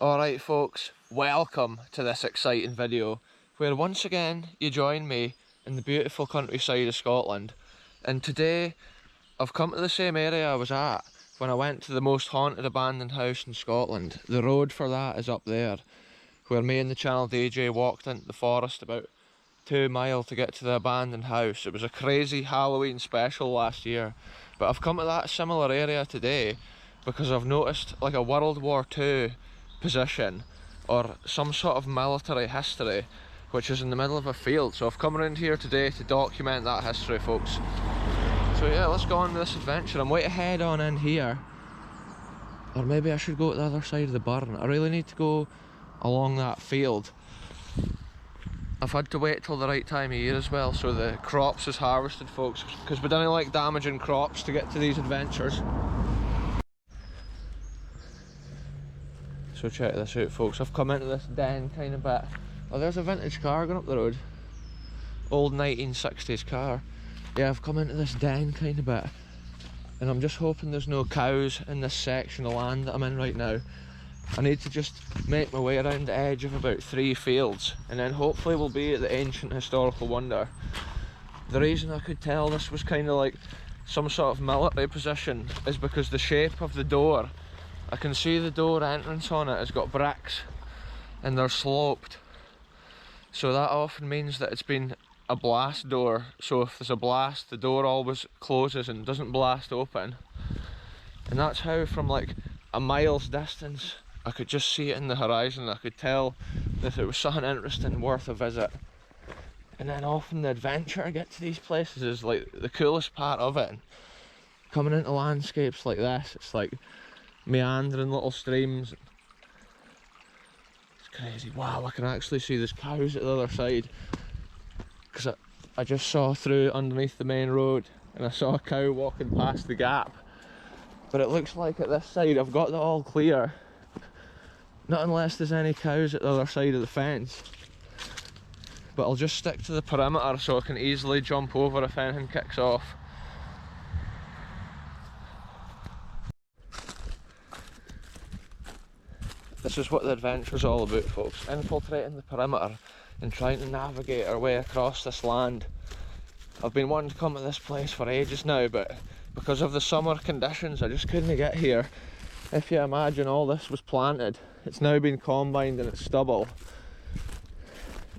Alright folks, welcome to this exciting video where once again you join me in the beautiful countryside of Scotland. And today I've come to the same area I was at when I went to the most haunted abandoned house in Scotland. The road for that is up there, where me and the channel DJ walked into the forest about 2 miles to get to the abandoned house. It was a crazy Halloween special last year, but I've come to that similar area today because I've noticed like a World War II position or some sort of military history which is in the middle of a field. So I've come around here today to document that history, folks. So yeah, let's go on this adventure. I'm going to head on in here, or maybe I should go to the other side of the burn. I really need to go along that field. I've had to wait till the right time of year as well, so the crops is harvested, folks, because we don't like damaging crops to get to these adventures. So check this out, folks. I've come into this den kind of bit. Oh, there's a vintage car going up the road. Old 1960s car. Yeah, I've come into this den kind of bit, and I'm just hoping there's no cows in this section of land that I'm in right now. I need to just make my way around the edge of about 3 fields, and then hopefully we'll be at the ancient historical wonder. The reason I could tell this was kind of like some sort of military position is because the shape of the door, I can see the door entrance on it has got bricks and they're sloped, so that often means that it's been a blast door. So if there's a blast, the door always closes and doesn't blast open, and that's how from like a mile's distance I could just see it in the horizon. I could tell that it was something interesting worth a visit. And then often the adventure I get to these places is like the coolest part of it. Coming into landscapes like this, it's like meandering little streams. It's crazy. Wow, I can actually see there's cows at the other side, because I just saw through underneath the main road and I saw a cow walking past the gap. But it looks like at this side I've got that all clear, not unless there's any cows at the other side of the fence. But I'll just stick to the perimeter so I can easily jump over if anything kicks off. This is what the adventure's all about, folks. Infiltrating the perimeter and trying to navigate our way across this land. I've been wanting to come to this place for ages now, but because of the summer conditions I just couldn't get here. If you imagine all this was planted, it's now been combined and it's stubble.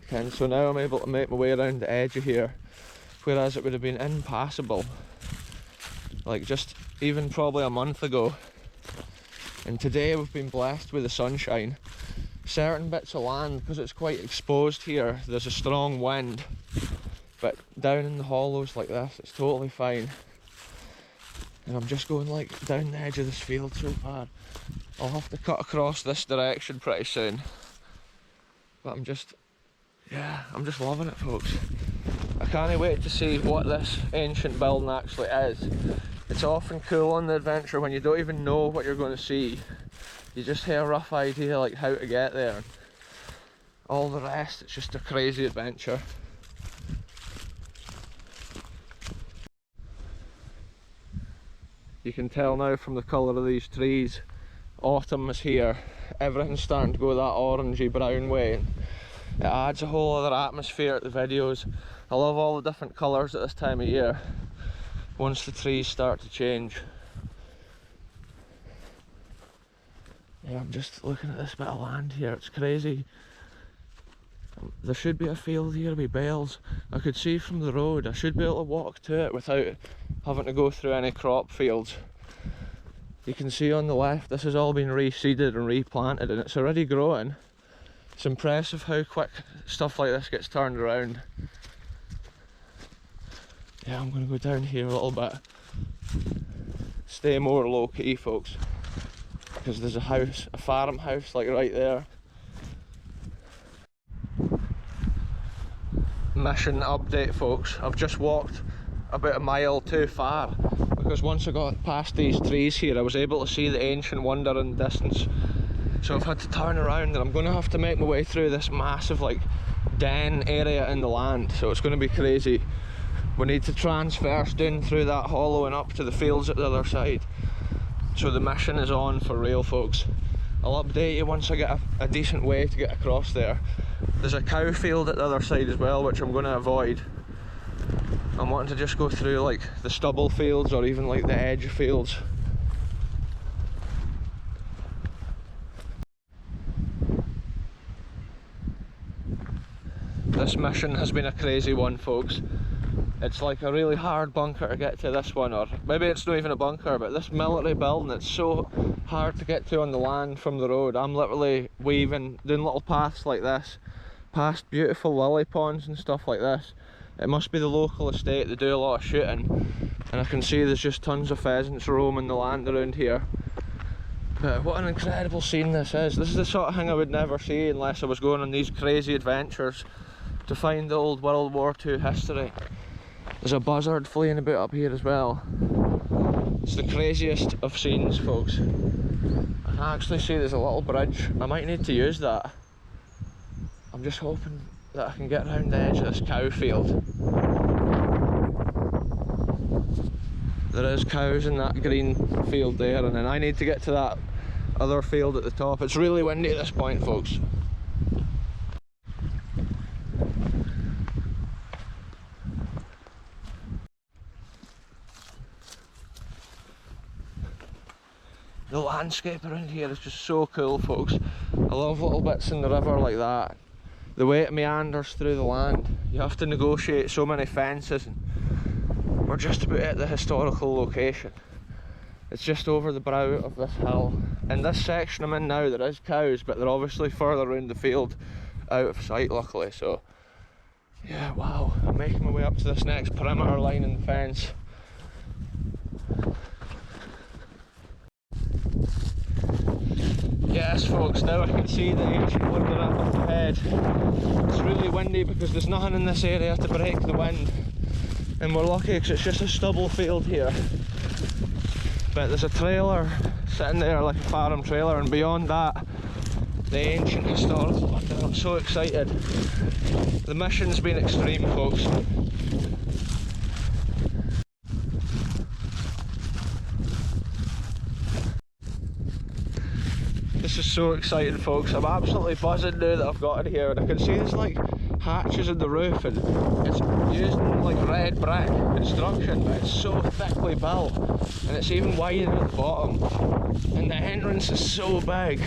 And so now I'm able to make my way around the edge of here, whereas it would have been impassable like just even probably a month ago. And today we've been blessed with the sunshine. Certain bits of land, because it's quite exposed here, there's a strong wind, but down in the hollows like this it's totally fine. And I'm just going like down the edge of this field so far. I'll have to cut across this direction pretty soon, but I'm just loving it, folks. I can't wait to see what this ancient building actually is. It's often cool on the adventure when you don't even know what you're going to see. You just have a rough idea like how to get there, and all the rest it's just a crazy adventure. You can tell now from the colour of these trees, autumn is here. Everything's starting to go that orangey brown way, and it adds a whole other atmosphere to the videos. I love all the different colours at this time of year once the trees start to change. Yeah, I'm just looking at this bit of land here, it's crazy. There should be a field here with bales. I could see from the road, I should be able to walk to it without having to go through any crop fields. You can see on the left this has all been reseeded and replanted and it's already growing. It's impressive how quick stuff like this gets turned around. Yeah, I'm going to go down here a little bit. Stay more low key, folks, because there's a house, a farmhouse like right there. Mission update, folks. I've just walked about a mile too far, because once I got past these trees here I was able to see the ancient wonder in the distance. So I've had to turn around and I'm going to have to make my way through this massive like den area in the land, so it's going to be crazy. We need to transverse down through that hollow and up to the fields at the other side. So the mission is on for real, folks. I'll update you once I get a decent way to get across there. There's a cow field at the other side as well, which I'm going to avoid. I'm wanting to just go through like the stubble fields or even like the edge fields. This mission has been a crazy one, folks. It's like a really hard bunker to get to, this one, or maybe it's not even a bunker, but this military building, it's so hard to get to on the land from the road. I'm literally weaving, doing little paths like this, past beautiful lily ponds and stuff like this. It must be the local estate, they do a lot of shooting, and I can see there's just tons of pheasants roaming the land around here. But what an incredible scene this is. This is the sort of thing I would never see unless I was going on these crazy adventures to find the old World War II history. There's a buzzard fleeing about up here as well. It's the craziest of scenes, folks. I can actually see there's a little bridge. I might need to use that. I'm just hoping that I can get around the edge of this cow field. There is cows in that green field there, and then I need to get to that other field at the top. It's really windy at this point, folks. The landscape around here is just so cool, folks. I love little bits in the river like that. The way it meanders through the land. You have to negotiate so many fences, and we're just about at the historical location. It's just over the brow of this hill. In this section I'm in now, there is cows, but they're obviously further around the field, out of sight luckily, so yeah, wow. I'm making my way up to this next perimeter line in the fence. Yes, folks, now I can see the ancient wonder up ahead. It's really windy because there's nothing in this area to break the wind, and we're lucky because it's just a stubble field here. But there's a trailer sitting there, like a farm trailer, and beyond that, the ancient historical wonder. I'm so excited. The mission's been extreme, folks. This is so exciting, folks. I'm absolutely buzzing now that I've got in here, and I can see there's like hatches in the roof, and it's using like red brick construction, but it's so thickly built, and it's even wider at the bottom, and the entrance is so big.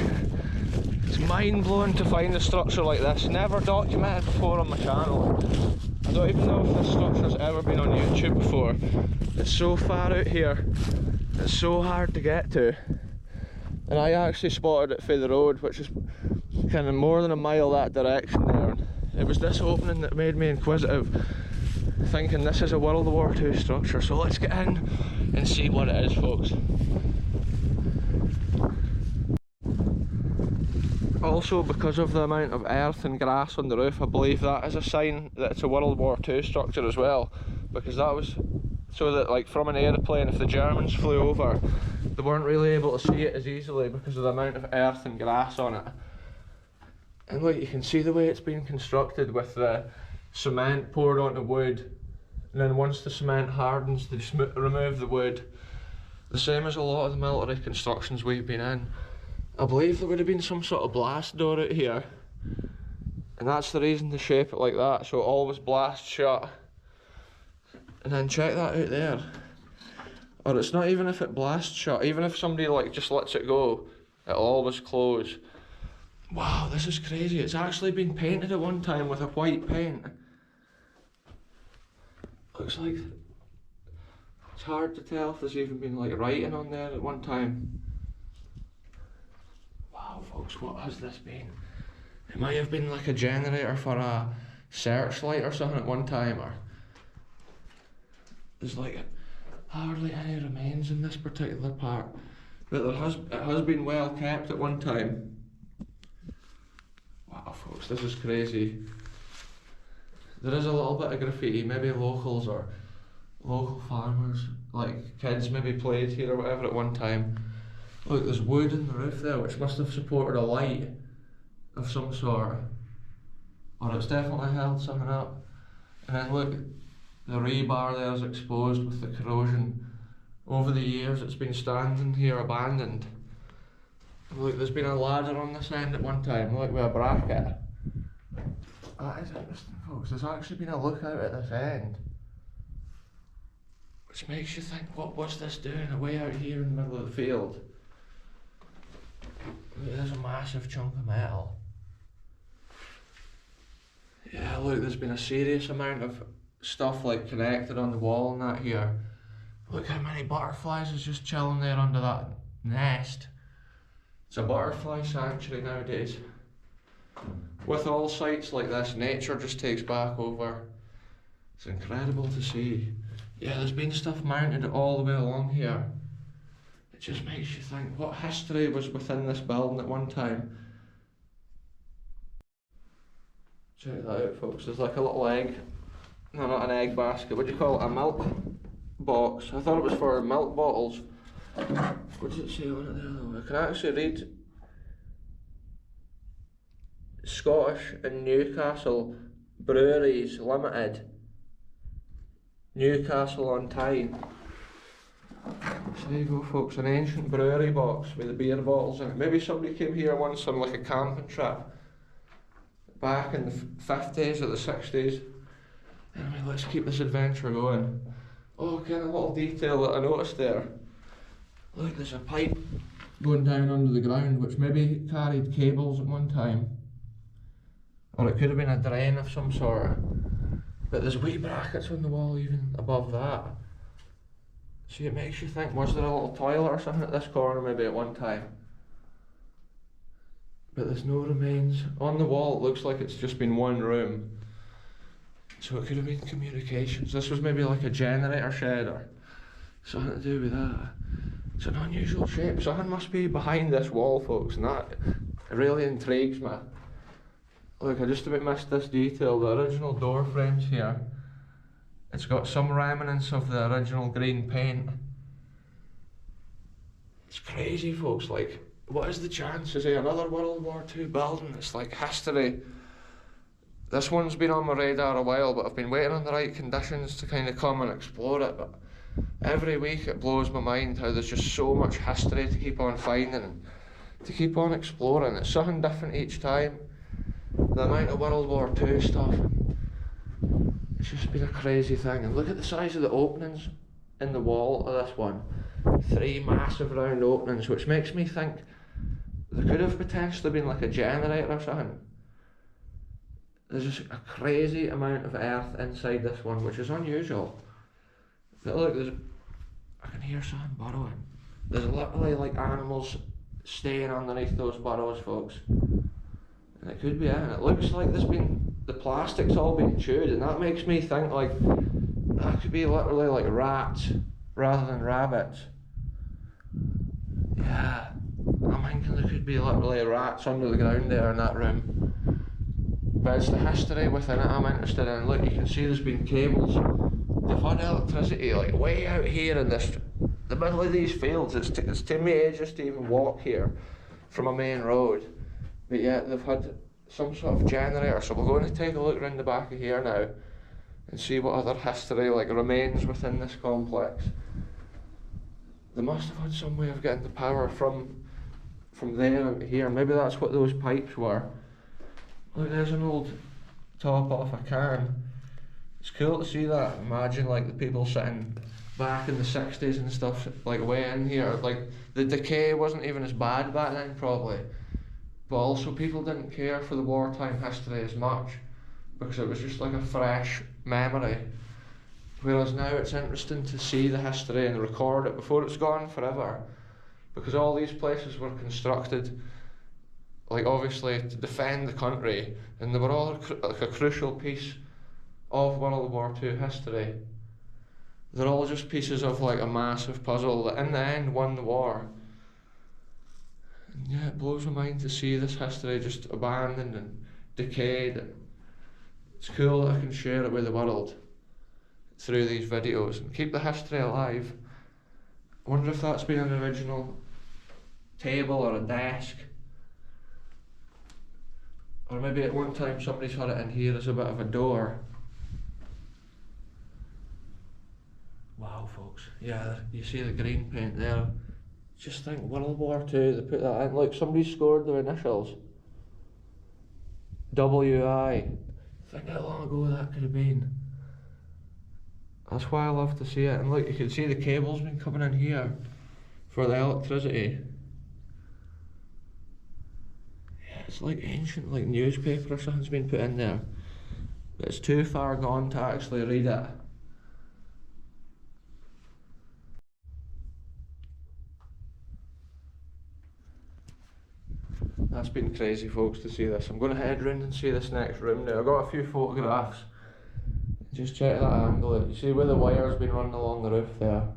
It's mind-blowing to find a structure like this. Never documented before on my channel. I don't even know if this structure's ever been on YouTube before. It's so far out here, it's so hard to get to. And I actually spotted it through the road, which is kind of more than a mile that direction there. And it was this opening that made me inquisitive, thinking this is a World War II structure. So let's get in and see what it is, folks. Also, because of the amount of earth and grass on the roof, I believe that is a sign that it's a World War II structure as well, because that was so that, like, from an aeroplane, if the Germans flew over, they weren't really able to see it as easily because of the amount of earth and grass on it. And look, you can see the way it's been constructed with the cement poured onto wood, and then once the cement hardens they just remove the wood. The same as a lot of the military constructions we've been in. I believe there would have been some sort of blast door out here, and that's the reason they shape it like that, so it always blasts shut. And then check that out there. Or it's not even if it blasts shut, even if somebody like just lets it go, it'll always close. Wow, this is crazy. It's actually been painted at one time with a white paint. Looks like it's hard to tell if there's even been like writing on there at one time. Wow, folks, what has this been? It might have been like a generator for a searchlight or something at one time, or there's like hardly any remains in this particular part, but it has been well kept at one time. Wow, folks, this is crazy. There is a little bit of graffiti, maybe locals or local farmers, like kids maybe played here or whatever at one time. Look, there's wood in the roof there which must have supported a light of some sort, or it's definitely held something up. And then look, the rebar there is exposed with the corrosion. Over the years it's been standing here abandoned. Look, there's been a ladder on this end at one time, look, with a bracket. That is interesting, folks. There's actually been a lookout at this end. Which makes you think, what's this doing away out here in the middle of the field? Look, there's a massive chunk of metal. Yeah, look, there's been a serious amount of stuff like connected on the wall and that here. Look how many butterflies is just chilling there under that nest. It's a butterfly sanctuary nowadays. With all sites like this, nature just takes back over. It's incredible to see. Yeah, there's been stuff mounted all the way along here. It just makes you think, what history was within this building at one time? Check that out, folks. There's like a little egg. No, not an egg basket. What do you call it? A milk box. I thought it was for milk bottles. What does it say on it there though? I can actually read Scottish and Newcastle Breweries Limited, Newcastle on Tyne. So there you go, folks, an ancient brewery box with the beer bottles in it. Maybe somebody came here once on like a camping trip back in the 50s or the 60s. Anyway, let's keep this adventure going. Oh, kind of little detail that I noticed there. Look, there's a pipe going down under the ground which maybe carried cables at one time. Or it could have been a drain of some sort. But there's wee brackets on the wall even above that. See, it makes you think, was there a little toilet or something at this corner maybe at one time? But there's no remains. On the wall it looks like it's just been one room. So it could have been communications. This was maybe like a generator shed or something to do with that. It's an unusual shape. Something must be behind this wall, folks, and that really intrigues me. Look, I just about missed this detail. The original door frames here. It's got some remnants of the original green paint. It's crazy, folks. Like, what is the chances of another World War II building? It's like history. This one's been on my radar a while, but I've been waiting on the right conditions to kind of come and explore it. But every week it blows my mind how there's just so much history to keep on finding and to keep on exploring. It's something different each time. The amount of World War II stuff, it's just been a crazy thing. And look at the size of the openings in the wall of this one. 3 massive round openings, which makes me think there could have potentially been like a generator or something. There's just a crazy amount of earth inside this one, which is unusual. But look, I can hear something burrowing. There's literally like animals staying underneath those burrows, folks. And it could be it. And it looks like the plastic's all been chewed, and that makes me think like that could be literally like rats rather than rabbits. Yeah, I'm thinking there could be literally rats under the ground there in that room. But it's the history within it I'm interested in. Look, you can see there's been cables. They've had electricity like way out here in the middle of these fields. It's taken me ages to even walk here from a main road. But yet they've had some sort of generator. So we're going to take a look around the back of here now and see what other history like remains within this complex. They must have had some way of getting the power from there out here. Maybe that's what those pipes were. Look, there's an old top off a can. It's cool to see that. Imagine like the people sitting back in the 60s and stuff, like way in here. Like the decay wasn't even as bad back then probably. But also people didn't care for the wartime history as much because it was just like a fresh memory. Whereas now it's interesting to see the history and record it before it's gone forever. Because all these places were constructed like obviously to defend the country, and they were all like a crucial piece of World War II history. They're all just pieces of like a massive puzzle that in the end won the war. And yeah, it blows my mind to see this history just abandoned and decayed. It's cool that I can share it with the world through these videos and keep the history alive. I wonder if that's been an original table or a desk. Or maybe at one time somebody's had it in here as a bit of a door. Wow, folks. Yeah, you see the green paint there. Just think, World War Two, they put that in. Look, somebody scored the initials. WI. Think how long ago that could have been. That's why I love to see it. And look, you can see the cables been coming in here for the electricity. Yeah, it's like ancient, like newspaper or something's been put in there. But it's too far gone to actually read it. That's been crazy, folks, to see this. I'm going to head round and see this next room now. I've got a few photographs. Just check that angle. You see where the wire's been running along the roof there?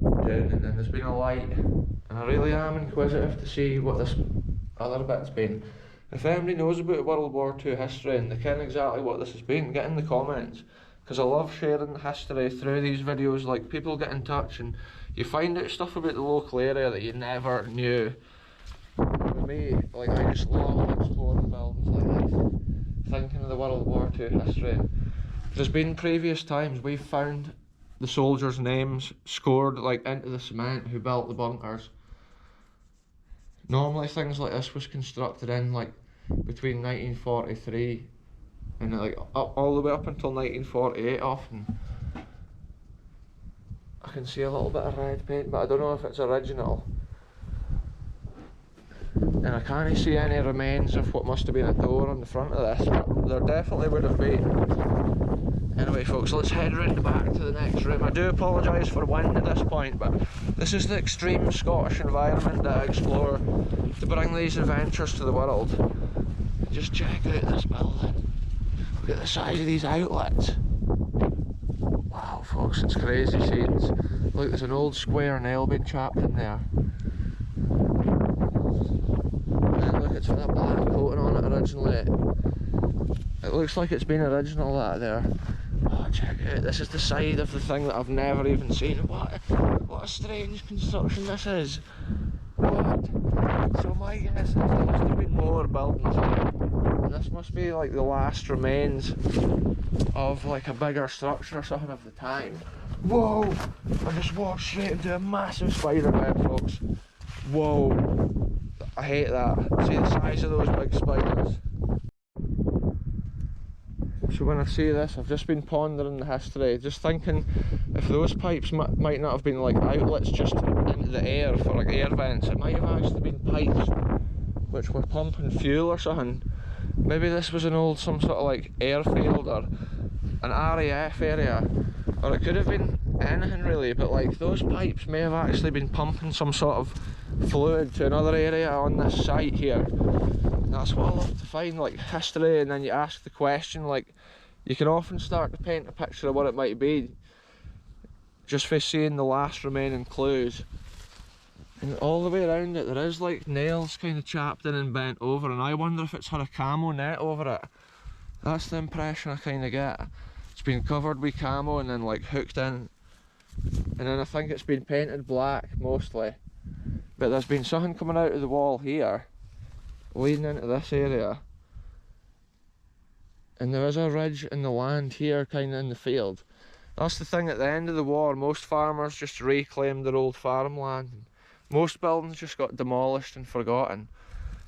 Down, and then there's been a light. And I really am inquisitive to see what this other bit's been. If anybody knows about World War II history and they ken exactly what this has been, get in the comments. Because I love sharing history through these videos. Like, people get in touch and you find out stuff about the local area that you never knew. With me, like, I just love exploring buildings like this, thinking of the World War II history. There's been previous times we've found the soldiers' names scored like into the cement who built the bunkers. Normally things like this was constructed in like between 1943 and like all the way up until 1948 often. I can see a little bit of red paint, but I don't know if it's original. And I can't see any remains of what must have been a door on the front of this, but there definitely would have been. Anyway, folks, let's head round the back to the next room. I do apologise for wind at this point, but this is the extreme Scottish environment that I explore to bring these adventures to the world. Just check out this building. Look at the size of these outlets. Wow, folks, it's crazy scenes. Look, there's an old square nail being chapped in there. It's got a black coating on it originally. It looks like it's been original, that there. Oh, check it out. This is the side of the thing that I've never even seen. What a strange construction this is. What? So my guess is there must have been more buildings here. And this must be like the last remains of like a bigger structure or something of the time. Whoa! I just walked straight into a massive spider web, folks. Whoa! I hate that. See the size of those big spiders. So when I see this, I've just been pondering the history, just thinking if those pipes might not have been like outlets just into the air for like air vents, it might have actually been pipes which were pumping fuel or something. Maybe this was some sort of like airfield or an RAF area, or it could have been anything really, but like those pipes may have actually been pumping some sort of fluid to another area on this site here. And that's what I love to find, like history, and then you ask the question, like you can often start to paint a picture of what it might be just for seeing the last remaining clues. And all the way around it there is like nails kind of chapped in and bent over, and I wonder if it's had a camo net over it. That's the impression I kind of get. It's been covered with camo and then like hooked in, and then I think it's been painted black mostly. But there's been something coming out of the wall here, leading into this area. And there is a ridge in the land here, kind of in the field. That's the thing, at the end of the war, most farmers just reclaimed their old farmland. Most buildings just got demolished and forgotten.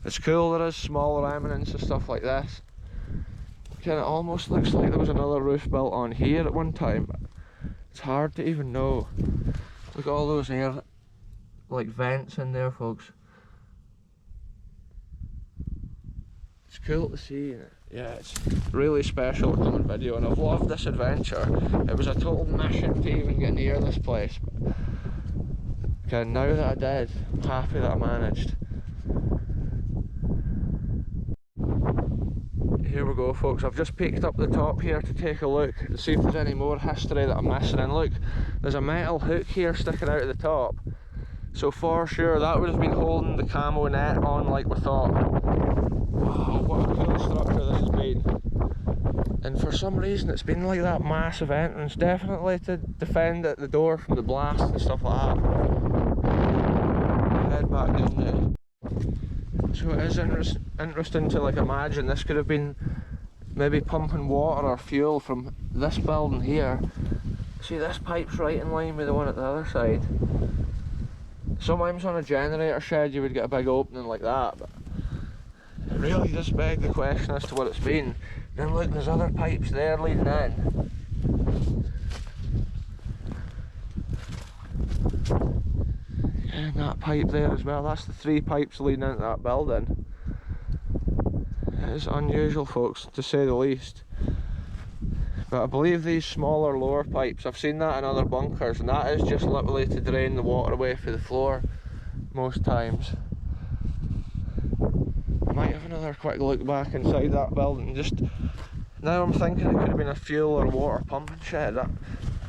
It's cool there is small remnants of stuff like this. Kind of almost looks like there was another roof built on here at one time, but it's hard to even know. Look at all those air like vents in there, folks. It's cool to see. Yeah, it's really special to come on video, and I've loved this adventure. It was a total mission to even get near this place. Okay, now that I did, I'm happy that I managed. Here we go, folks. I've just peeked up the top here to take a look and see if there's any more history that I'm missing. And look, there's a metal hook here sticking out of the top. So for sure that would have been holding the camo net on like we thought. Wow, what a cool structure this has been. And for some reason it's been like that massive entrance, definitely to defend the door from the blast and stuff like that. Head back down there. So it is interesting to like imagine this could have been maybe pumping water or fuel from this building here. See, this pipe's right in line with the one at the other side. Sometimes on a generator shed you would get a big opening like that, but it really does beg the question as to what it's been. Then look, there's other pipes there leading in. And that pipe there as well, that's the 3 pipes leading into that building. It is unusual, folks, to say the least. But I believe these smaller lower pipes, I've seen that in other bunkers, and that is just literally to drain the water away through the floor most times. I might have another quick look back inside that building. Just now I'm thinking it could have been a fuel or water pumping shed.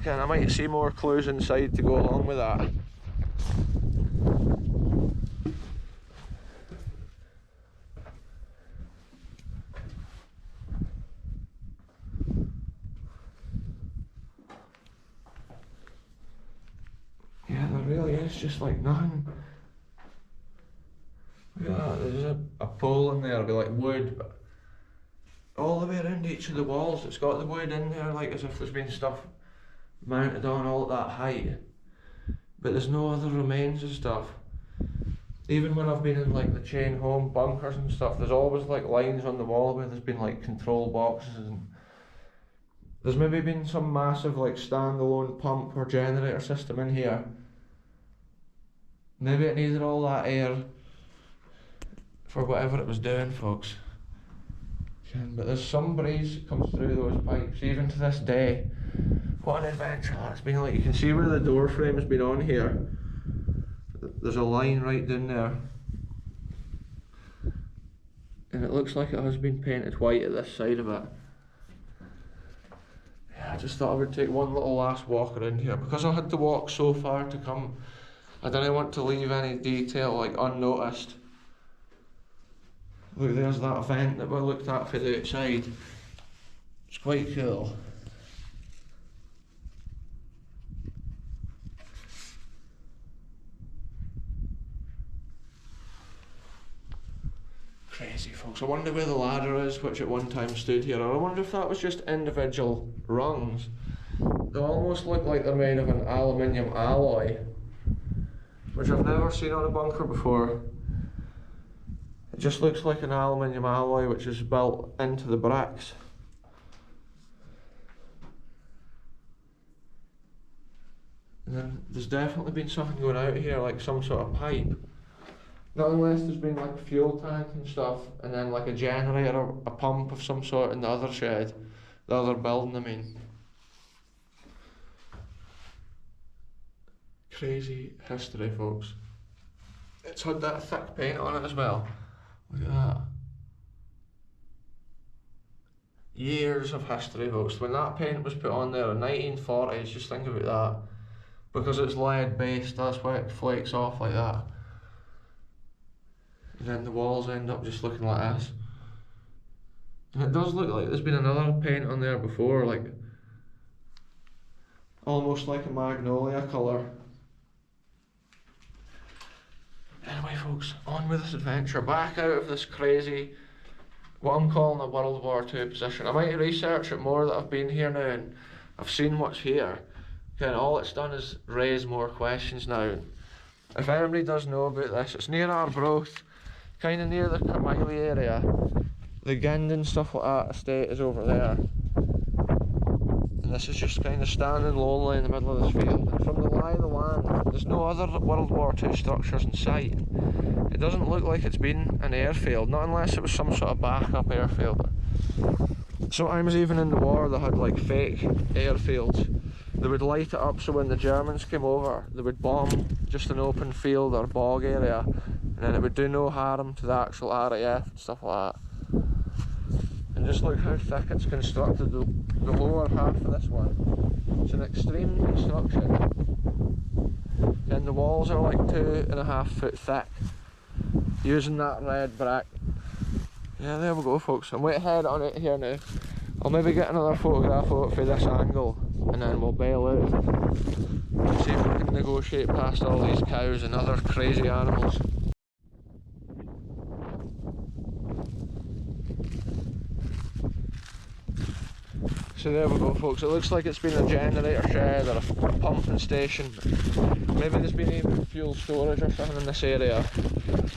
Again, I might see more clues inside to go along with that. Yeah, there really is just like nothing. Look at that, there's a pole in there, it'll be like wood, but all the way around each of the walls it's got the wood in there, like as if there's been stuff mounted on all at that height. But there's no other remains of stuff. Even when I've been in like the chain home bunkers and stuff, there's always like lines on the wall where there's been like control boxes, and there's maybe been some massive like standalone pump or generator system in here. Maybe it needed all that air for whatever it was doing, folks. But there's some breeze that comes through those pipes, even to this day. What an adventure that's been like. You can see where the door frame has been on here. There's a line right down there. And it looks like it has been painted white at this side of it. Yeah, I just thought I would take one little last walk around here. Because I had to walk so far to come, I didn't want to leave any detail like unnoticed. Look, there's that vent that we looked at from the outside. It's quite cool. Crazy, folks. I wonder where the ladder is, which at one time stood here, or I wonder if that was just individual rungs. They almost look like they're made of an aluminium alloy, which I've never seen on a bunker before. It just looks like an aluminium alloy which is built into the bricks. And then there's definitely been something going out here, like some sort of pipe. Not unless there's been like a fuel tank and stuff, and then like a generator or a pump of some sort in the other shed, the other building I mean. Crazy history, folks. It's had that thick paint on it as well. Look at that. Years of history, folks. When that paint was put on there in 1940s, just think about that. Because it's lead based, that's why it flakes off like that. And then the walls end up just looking like this. And it does look like there's been another paint on there before, like almost like a magnolia colour. Anyway, folks, on with this adventure, back out of this crazy, what I'm calling a World War II position. I might research it more that I've been here now and I've seen what's here. And all it's done is raise more questions now. If anybody does know about this, it's near Arbroath, kind of near the Carmiley area. The Gindon stuff like that estate is over there. And this is just kind of standing lonely in the middle of this field. And from the lie of the land, there's no other World War II structures in sight. It doesn't look like it's been an airfield, not unless it was some sort of backup airfield. Sometimes even in the war they had like fake airfields. They would light it up so when the Germans came over, they would bomb just an open field or bog area, and then it would do no harm to the actual RAF and stuff like that. And just look how thick it's constructed, the lower half of this one. It's an extreme construction. And the walls are like 2.5 foot thick, using that red brick. Yeah, there we go, folks. I'm way ahead on it here now. I'll maybe get another photograph of it for this angle, and then we'll bail out. See if we can negotiate past all these cows and other crazy animals. So there we go folks, it looks like it's been a generator shed or a pumping station. Maybe there's been even fuel storage or something in this area.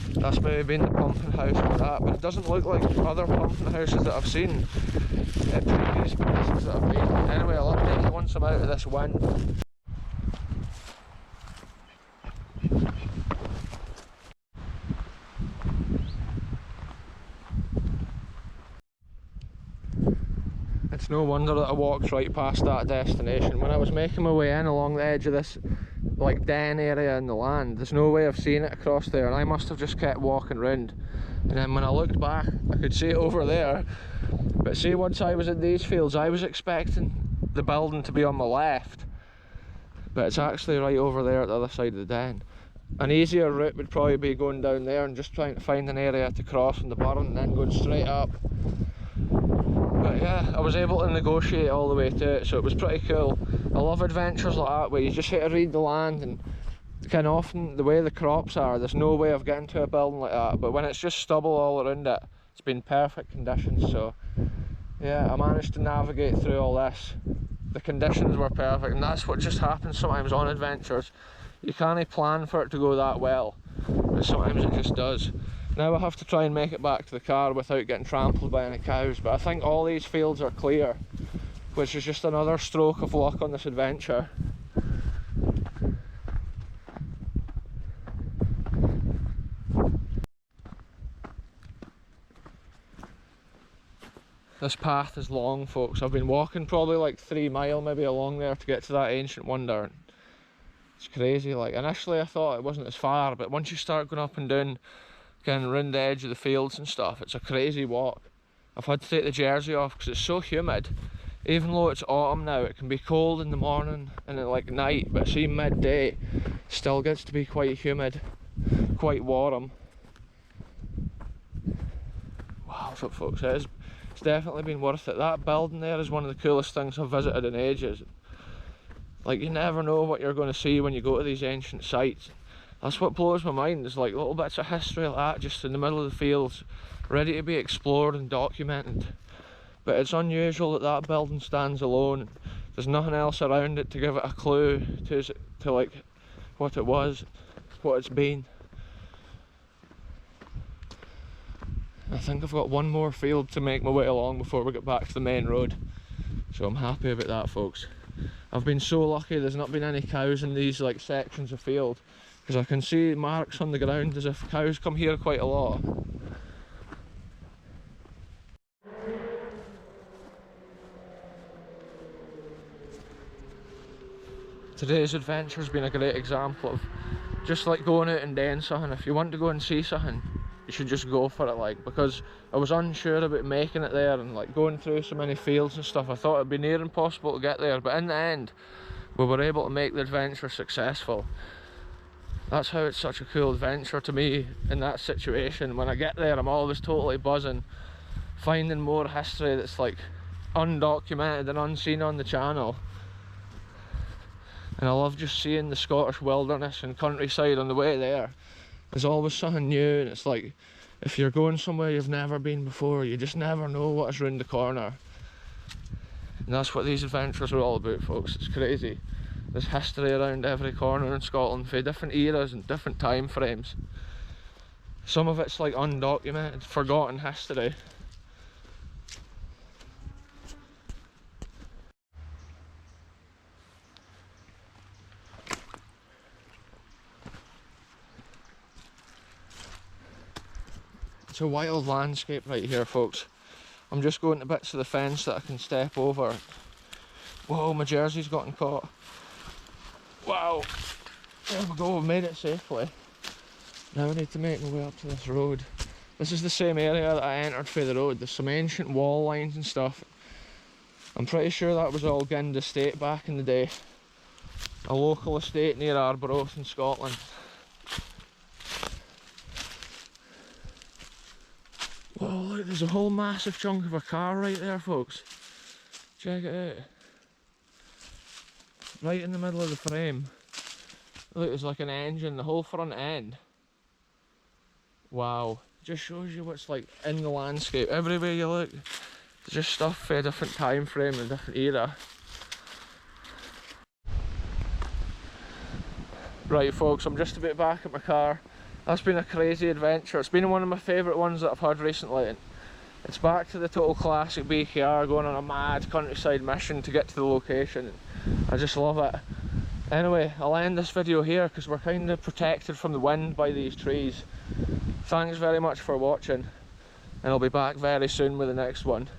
That's maybe been the pumping house for that, but it doesn't look like other pumping houses that I've seen at previous places that I've been. Anyway, I'll update you once I'm out of this wind. It's no wonder that I walked right past that destination. When I was making my way in along the edge of this like den area in the land, there's no way of seeing it across there, and I must have just kept walking round. And then when I looked back, I could see it over there. But see, once I was in these fields, I was expecting the building to be on my left, but it's actually right over there at the other side of the den. An easier route would probably be going down there and just trying to find an area to cross in the burn and then going straight up. But yeah, I was able to negotiate all the way to it, so it was pretty cool. I love adventures like that where you just hit to read the land, and kind of often the way the crops are, there's no way of getting to a building like that, but when it's just stubble all around it, it's been perfect conditions. So yeah, I managed to navigate through all this. The conditions were perfect, and that's what just happens sometimes on adventures. You can't plan for it to go that well, but sometimes it just does. Now I have to try and make it back to the car without getting trampled by any cows, but I think all these fields are clear, which is just another stroke of luck on this adventure. This path is long folks, I've been walking probably like 3 miles maybe along there to get to that ancient wonder. It's crazy, like initially I thought it wasn't as far, but once you start going up and down kind of round the edge of the fields and stuff, it's a crazy walk. I've had to take the jersey off because it's so humid. Even though it's autumn now, it can be cold in the morning and at like night, but see midday it still gets to be quite humid, quite warm. Wow, so folks, it's definitely been worth it. That building there is one of the coolest things I've visited in ages. Like, you never know what you're going to see when you go to these ancient sites. That's what blows my mind, is like little bits of history like that just in the middle of the fields, ready to be explored and documented. But it's unusual that that building stands alone. There's nothing else around it to give it a clue to like what it was, what it's been. I think I've got one more field to make my way along before we get back to the main road, so I'm happy about that folks. I've been so lucky there's not been any cows in these like sections of field, because I can see marks on the ground as if cows come here quite a lot. Today's adventure's been a great example of just like going out and doing something. If you want to go and see something, you should just go for it, like, because I was unsure about making it there and like going through so many fields and stuff. I thought it'd be near impossible to get there, but in the end we were able to make the adventure successful. That's how it's such a cool adventure to me in that situation. When I get there, I'm always totally buzzing, finding more history that's like undocumented and unseen on the channel. And I love just seeing the Scottish wilderness and countryside on the way there. There's always something new, and it's like if you're going somewhere you've never been before, you just never know what is round the corner. And that's what these adventures are all about folks, it's crazy. There's history around every corner in Scotland for different eras and different time frames. Some of it's like undocumented, forgotten history. It's a wild landscape right here folks. I'm just going to bits of the fence that I can step over. Whoa, my jersey's gotten caught. Wow, there we go, we've made it safely. Now I need to make my way up to this road. This is the same area that I entered through the road. There's some ancient wall lines and stuff. I'm pretty sure that was all Gind Estate back in the day. A local estate near Arbroath in Scotland. Whoa, look, there's a whole massive chunk of a car right there folks. Check it out. Right in the middle of the frame. Look, there's like an engine, the whole front end. Wow, just shows you what's like in the landscape. Everywhere you look, It's just stuff for a different time frame and a different era. Right folks, I'm just about back at my car. That's been a crazy adventure. It's been one of my favourite ones that I've had recently. It's back to the total classic BKR, going on a mad countryside mission to get to the location. I just love it. Anyway, I'll end this video here because we're kind of protected from the wind by these trees. Thanks very much for watching, and I'll be back very soon with the next one.